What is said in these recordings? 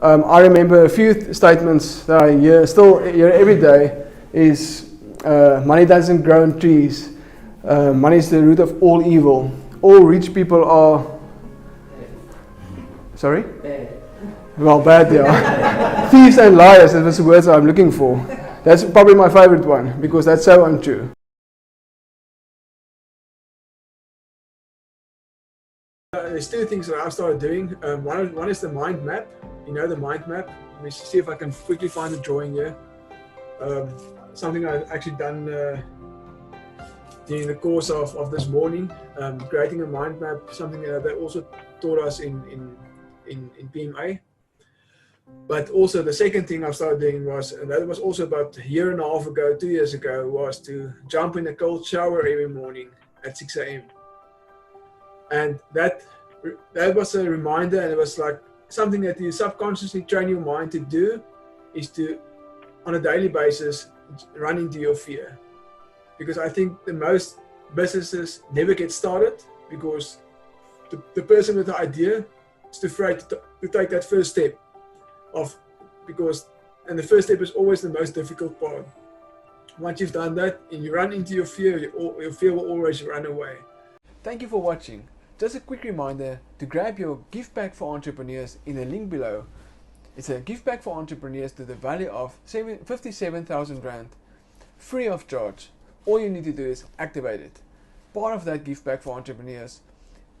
I remember a few statements that I still hear every day is money doesn't grow on trees. Money is the root of all evil. All rich people are... Sorry? Bad. Well, bad, yeah. Thieves and liars, that was the words I'm looking for. That's probably my favorite one, because that's so untrue. There's two things that I've started doing. One is the mind map. You know the mind map. Let me see if I can quickly find the drawing here. Something I've actually done during the course of this morning. Creating a mind map, something that they also taught us in PMA. But also the second thing I've started doing was, and that was also about a year and a half ago, 2 years ago, was to jump in a cold shower every morning at 6 a.m. And that was a reminder, and it was like something that you subconsciously train your mind to do, is to, on a daily basis, run into your fear. Because I think the most businesses never get started because the person with the idea is too afraid to take that first step. And the first step is always the most difficult part. Once you've done that and you run into your fear, your fear will always run away. Thank you for watching. Just a quick reminder to grab your gift bag for entrepreneurs in the link below. It's a gift bag for entrepreneurs to the value of 57,000 Rand, free of charge. All you need to do is activate it. Part of that gift bag for entrepreneurs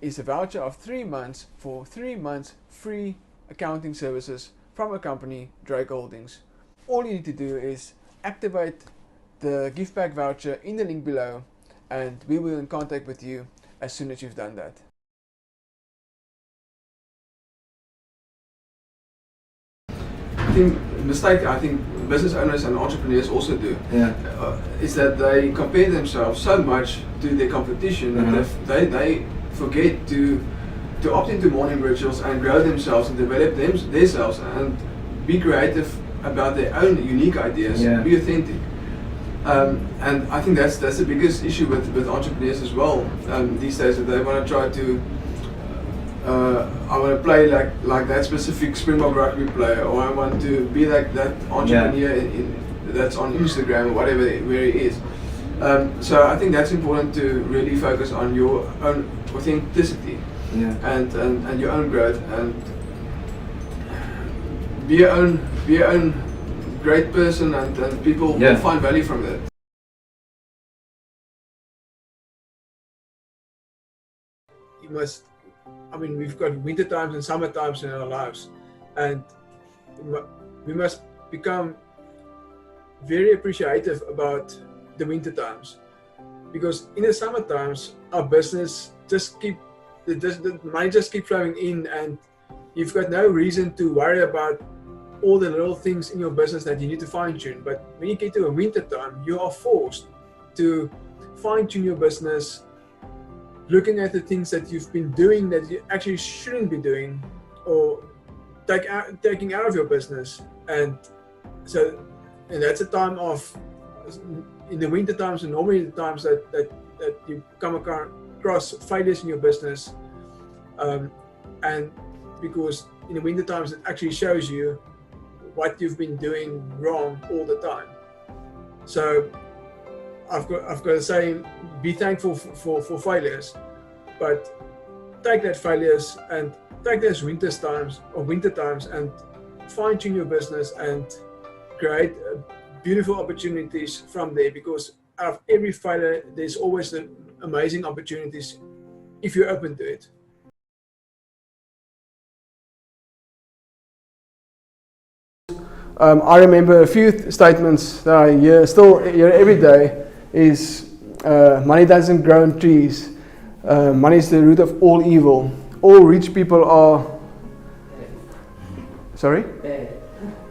is a voucher of 3 months for 3 months free accounting services from a company, Dryk Holdings. All you need to do is activate the gift bag voucher in the link below, and we will be in contact with you as soon as you've done that. I think business owners and entrepreneurs also do, is that they compare themselves so much to their competition that they forget to opt into morning rituals and grow themselves and develop themselves and be creative about their own unique ideas, be authentic. And I think that's the biggest issue with entrepreneurs as well these days, that they want to try to I want to play like that specific Springbok rugby player, or I want to be like that entrepreneur that's on Instagram or whatever, where he is. So I think that's important to really focus on your own authenticity and your own growth, and be your own great person, and people will find value from that. You must, I mean, we've got winter times and summer times in our lives, and we must become very appreciative about the winter times, because in the summer times our business the money just keep flowing in, and you've got no reason to worry about all the little things in your business that you need to fine-tune. But when you get to a winter time, you are forced to fine-tune your business, looking at the things that you've been doing that you actually shouldn't be doing, or taking out of your business. And that's a time of, in the winter times, and normally the times that you come across failures in your business, and because in the winter times it actually shows you what you've been doing wrong all the time. So I've got to say, be thankful for failures, but take that failures and take those winter times and fine-tune your business and create beautiful opportunities from there, because out of every failure there's always amazing opportunities if you're open to it. I remember a few statements that I still hear every day is money doesn't grow on trees. Money is the root of all evil. All rich people are... Sorry? Bad.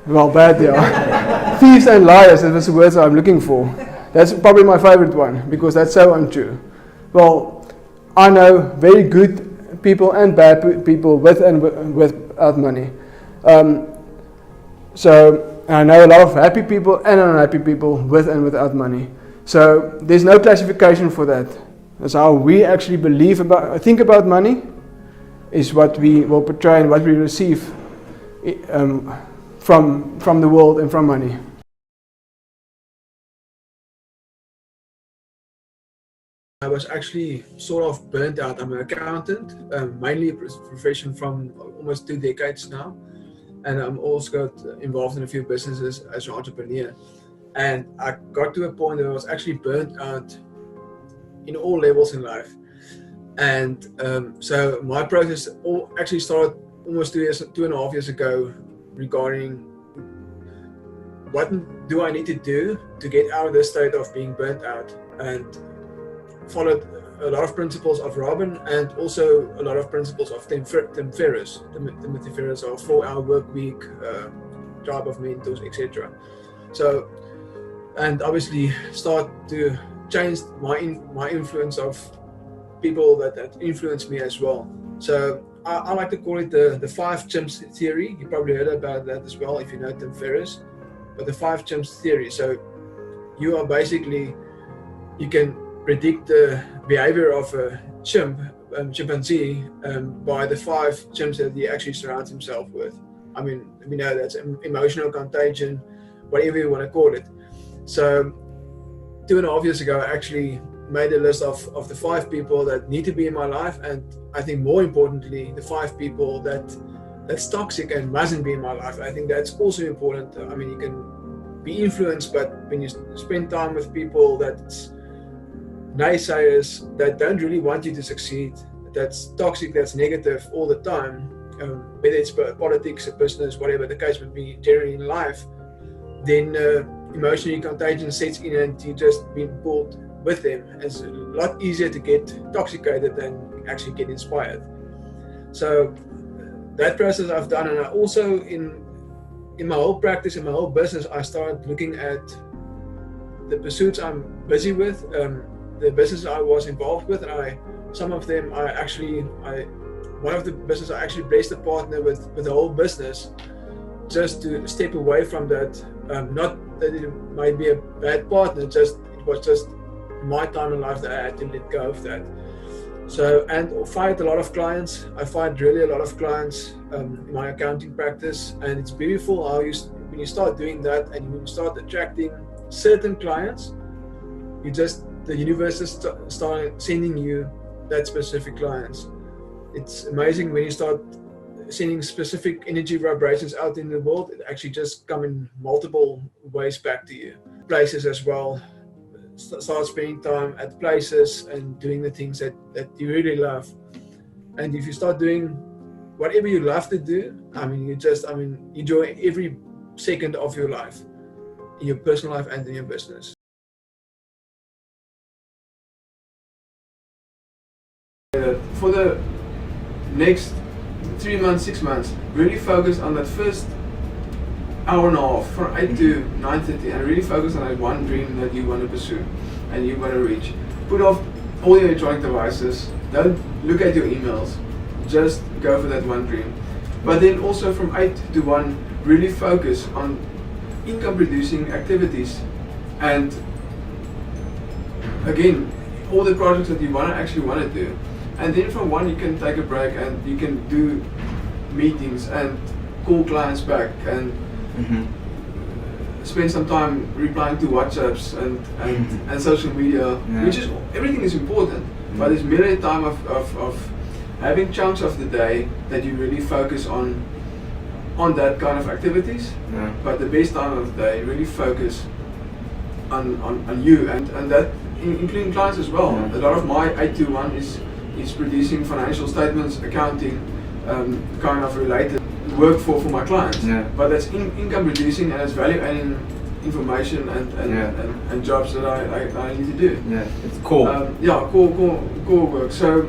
Well, bad, yeah. Thieves and liars, that was the words I'm looking for. That's probably my favorite one, because that's so untrue. Well, I know very good people and bad people with and without money. So I know a lot of happy people and unhappy people with and without money. So there's no classification for that. That's how we actually think about money, is what we will portray and what we receive. from the world and from money. I was actually sort of burnt out. I'm an accountant, mainly a profession from almost 2 decades now. And I'm also got involved in a few businesses as an entrepreneur. And I got to a point where I was actually burnt out in all levels in life. And so my process actually started almost 2.5 years ago regarding what do I need to do to get out of this state of being burnt out, and followed a lot of principles of Robin and also a lot of principles of Tim Ferriss, Timothy Ferriss, or 4-hour work week, tribe of mentors, etc. So, and obviously start to change my influence of people that influence me as well. So I like to call it the 5 chimps theory. You probably heard about that as well if you know Tim Ferriss, but the 5 chimps theory. So you are basically, you can predict the behavior of a chimpanzee by the 5 chimps that he actually surrounds himself with. I mean, we know that's emotional contagion, whatever you want to call it. So 2.5 years ago, I actually made a list of the 5 people that need to be in my life, and I think more importantly, the 5 people that's toxic and mustn't be in my life. I think that's also important. I mean, you can be influenced, but when you spend time with people that's naysayers, that don't really want you to succeed, that's toxic, that's negative all the time, whether it's politics, business, whatever the case would be, generally in life, then emotionally contagion sets in and you just being pulled with them. It's a lot easier to get intoxicated than actually get inspired. So that process I've done, and I also in my whole practice, in my whole business, I started looking at the pursuits I'm busy with, the business I was involved with, and some of them one of the business I actually blessed a partner with the whole business, just to step away from that. Not that it might be a bad partner, it was just my time in life that I had to let go of that. So, and I find a lot of clients. I find really a lot of clients in my accounting practice, and it's beautiful how when you start doing that and when you start attracting certain clients, the universe is start sending you that specific clients. It's amazing when you start sending specific energy vibrations out in the world, it actually just come in multiple ways back to you. Places as well. Start spending time at places and doing the things that you really love. And if you start doing whatever you love to do, enjoy every second of your life, in your personal life and in your business. For the next 3 months, 6 months, really focus on that first hour and a half from 8 to 9:30, and really focus on that one dream that you want to pursue and you want to reach. Put off all your electronic devices, don't look at your emails, just go for that one dream. But then also from 8 to 1, really focus on income producing activities, and again, all the projects that you actually want to do. And then from 1 you can take a break and you can do meetings and call clients back and spend some time replying to WhatsApps and social media, which is, everything is important, but there's merely a time of having chunks of the day that you really focus on that kind of activities, but the best time of the day, really focus on you and that including clients as well. A lot of my 8 to 1 is producing financial statements, accounting, kind of related work for my clients. But that's income producing and it's value adding information and jobs that I need to do. It's cool. Cool work. So,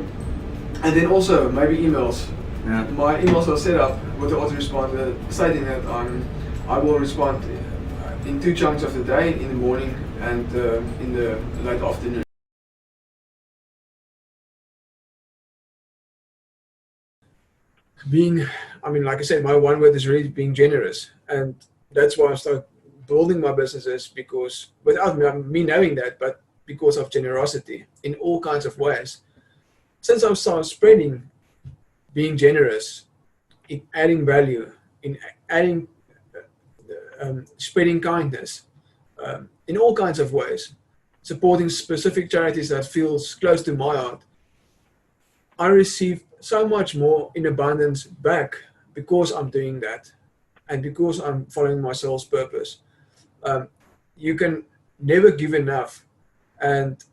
and then also maybe emails. My emails are set up with the autoresponder stating that I will respond in 2 chunks of the day, in the morning and in the late afternoon. Like I said, my one word is really being generous, and that's why I started building my businesses, because without me knowing that, but because of generosity in all kinds of ways. Since I started spreading being generous, adding value in adding, spreading kindness in all kinds of ways, supporting specific charities that feels close to my heart, I receive so much more in abundance back because I'm doing that and because I'm following my soul's purpose. You can never give enough. And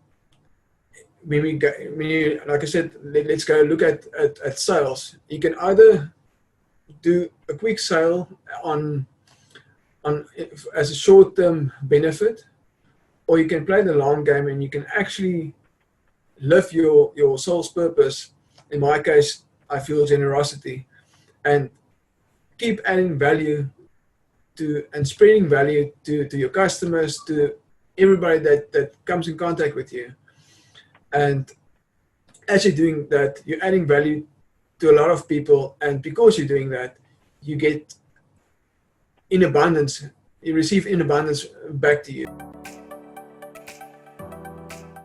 when you, like I said, let's go look at sales. You can either do a quick sale on as a short-term benefit, or you can play the long game and you can actually live your soul's purpose. In my case, I feel generosity, and keep adding value to and spreading value to your customers, to everybody that comes in contact with you. And as you're doing that, you're adding value to a lot of people, and because you're doing that, you get in abundance, you receive in abundance back to you.